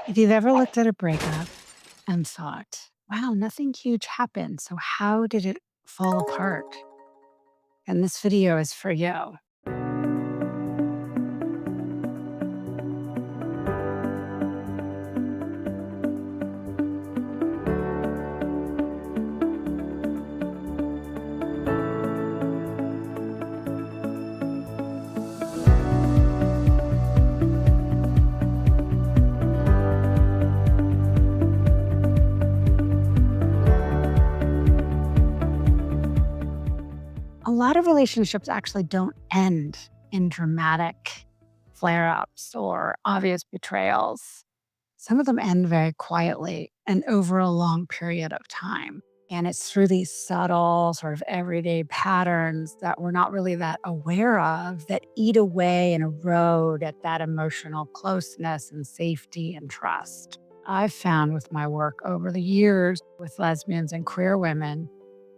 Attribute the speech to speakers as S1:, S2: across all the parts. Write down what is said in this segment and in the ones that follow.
S1: If you've ever looked at a breakup and thought, wow, nothing huge happened, so how did it fall apart? And this video is for you. A lot of relationships actually don't end in dramatic flare ups or obvious betrayals. Some of them end very quietly and over a long period of time. And it's through these subtle, sort of everyday patterns that we're not really that aware of that eat away and erode at that emotional closeness and safety and trust. I've found with my work over the years with lesbians and queer women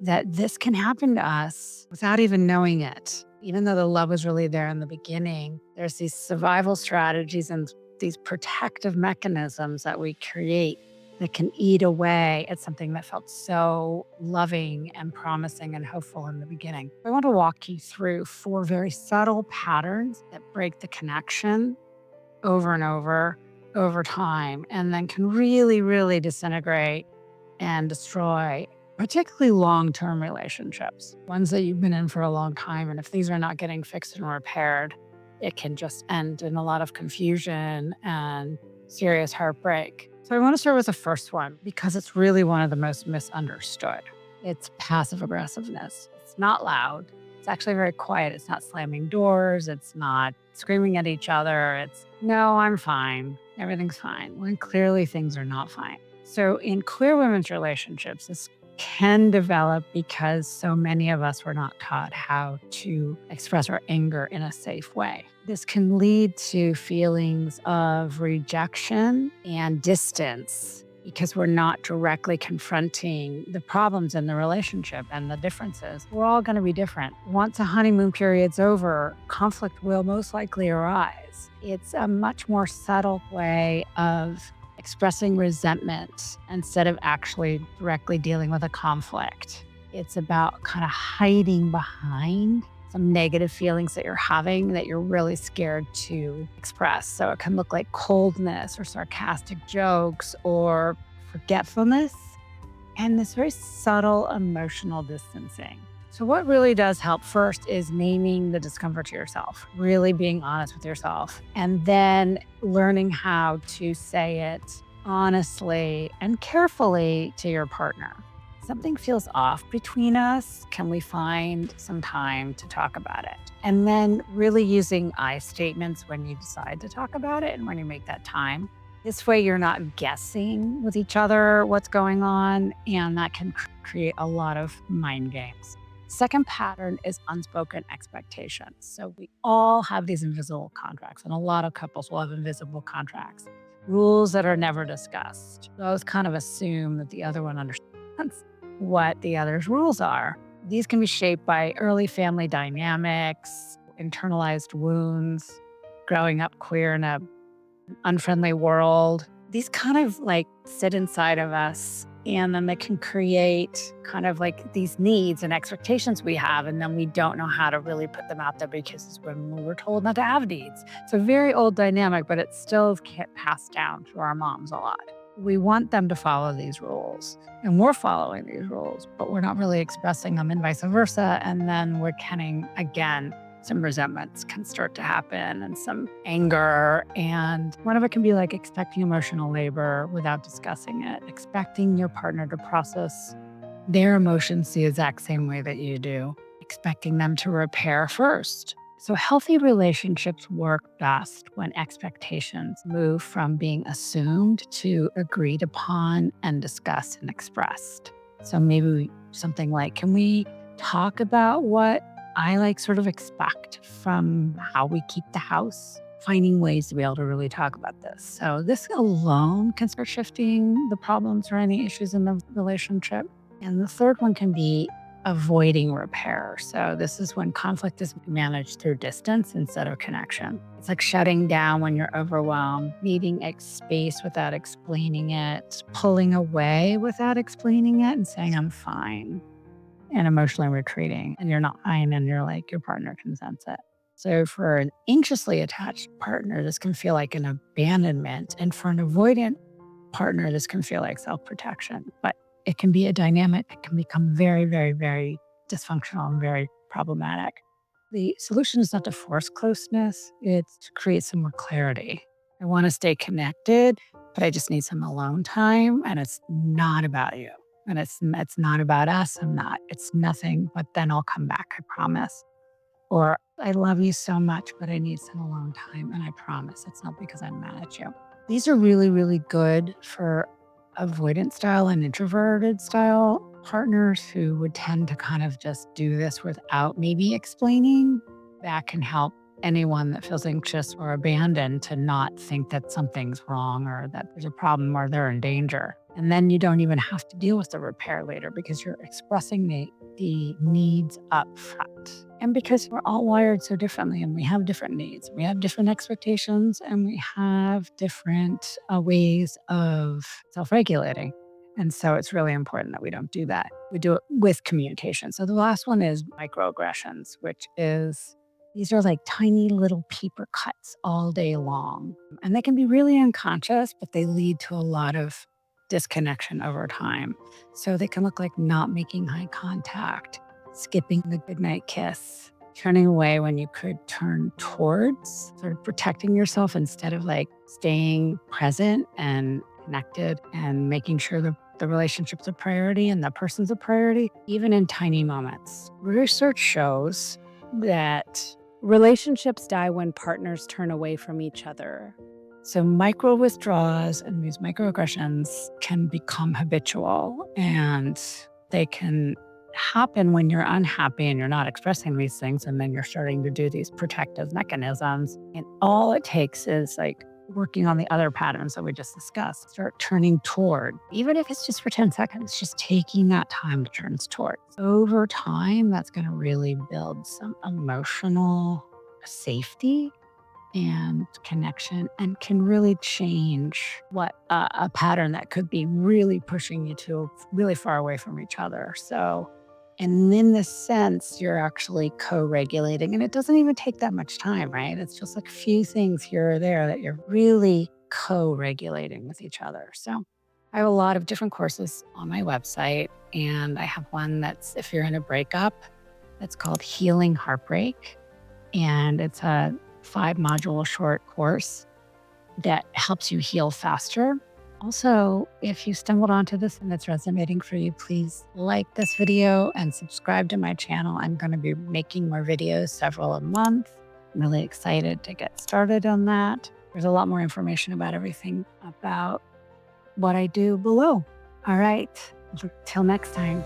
S1: that this can happen to us without even knowing it. Even though the love was really there in the beginning, there's these survival strategies and these protective mechanisms that we create that can eat away at something that felt so loving and promising and hopeful in the beginning. I want to walk you through 4 very subtle patterns that break the connection over and over time, and then can really, really disintegrate and destroy particularly long-term relationships, ones that you've been in for a long time. And if these are not getting fixed and repaired, it can just end in a lot of confusion and serious heartbreak. So I want to start with the first one because it's really one of the most misunderstood. It's passive aggressiveness. It's not loud. It's actually very quiet. It's not slamming doors. It's not screaming at each other. It's, no, I'm fine. Everything's fine. When clearly things are not fine. So in queer women's relationships, this can develop because so many of us were not taught how to express our anger in a safe way. This can lead to feelings of rejection and distance because we're not directly confronting the problems in the relationship and the differences. We're all going to be different. Once a honeymoon period's over, conflict will most likely arise. It's a much more subtle way of expressing resentment instead of actually directly dealing with a conflict. It's about kind of hiding behind some negative feelings that you're having that you're really scared to express. So it can look like coldness or sarcastic jokes or forgetfulness and this very subtle emotional distancing. So what really does help first is naming the discomfort to yourself, really being honest with yourself, and then learning how to say it honestly and carefully to your partner. Something feels off between us. Can we find some time to talk about it? And then really using I statements when you decide to talk about it and when you make that time. This way you're not guessing with each other what's going on, and that can create a lot of mind games. Second pattern is unspoken expectations. So we all have these invisible contracts, and a lot of couples will have invisible contracts, rules that are never discussed. Those kind of assume that the other one understands what the other's rules are. These can be shaped by early family dynamics, internalized wounds, growing up queer in an unfriendly world. These kind of like sit inside of us. And then they can create kind of like these needs and expectations we have. And then we don't know how to really put them out there because it's when we were told not to have needs. It's a very old dynamic, but it still get passed down to our moms a lot. We want them to follow these rules and we're following these rules, but we're not really expressing them and vice versa. And then we're getting, again, some resentments can start to happen and some anger. And one of it can be like expecting emotional labor without discussing it, expecting your partner to process their emotions the exact same way that you do, expecting them to repair first. So healthy relationships work best when expectations move from being assumed to agreed upon and discussed and expressed. So maybe something like, can we talk about what I sort of expect from how we keep the house, finding ways to be able to really talk about this. So this alone can start shifting the problems or any issues in the relationship. And the third one can be avoiding repair. So this is when conflict is managed through distance instead of connection. It's like shutting down when you're overwhelmed, needing space without explaining it, pulling away without explaining it and saying, I'm fine, and emotionally retreating. And you're not fine, and you're like, your partner can sense it. So for an anxiously attached partner, this can feel like an abandonment. And for an avoidant partner, this can feel like self-protection. But it can be a dynamic that can become very, very, very dysfunctional and very problematic. The solution is not to force closeness, it's to create some more clarity. I want to stay connected, but I just need some alone time. And it's not about you. And it's not about us. It's nothing, but then I'll come back, I promise. Or I love you so much, but I need some alone time. And I promise it's not because I'm mad at you. These are really, really good for avoidant style and introverted style partners who would tend to kind of just do this without maybe explaining. That can help anyone that feels anxious or abandoned to not think that something's wrong or that there's a problem or they're in danger. And then you don't even have to deal with the repair later because you're expressing the needs up front. And because we're all wired so differently and we have different needs, we have different expectations, and we have different ways of self-regulating. And so it's really important that we don't do that. We do it with communication. So the last one is microaggressions, which is these are like tiny little peeper cuts all day long. And they can be really unconscious, but they lead to a lot of disconnection over time. So they can look like not making eye contact, skipping the goodnight kiss, turning away when you could turn towards, sort of protecting yourself instead of like staying present and connected and making sure the relationship's a priority and the person's a priority, even in tiny moments. Research shows that
S2: relationships die when partners turn away from each other.
S1: So micro-withdrawals and these microaggressions can become habitual, and they can happen when you're unhappy and you're not expressing these things, and then you're starting to do these protective mechanisms. And all it takes is like working on the other patterns that we just discussed. Start turning toward, even if it's just for 10 seconds, just taking that time to turn toward. Over time, that's going to really build some emotional safety and connection, and can really change what a pattern that could be really pushing you to really far away from each other. So, and in this sense, you're actually co-regulating, and it doesn't even take that much time, right? It's just like a few things here or there that you're really co-regulating with each other. So I have a lot of different courses on my website, and I have one that's if you're in a breakup, that's called Healing Heartbreak. And it's a 5-module short course that helps you heal faster. Also, if you stumbled onto this and it's resonating for you, please like this video and subscribe to my channel. I'm going to be making more videos, several a month. I'm really excited to get started on that. There's a lot more information about everything about what I do below. All right, till next time.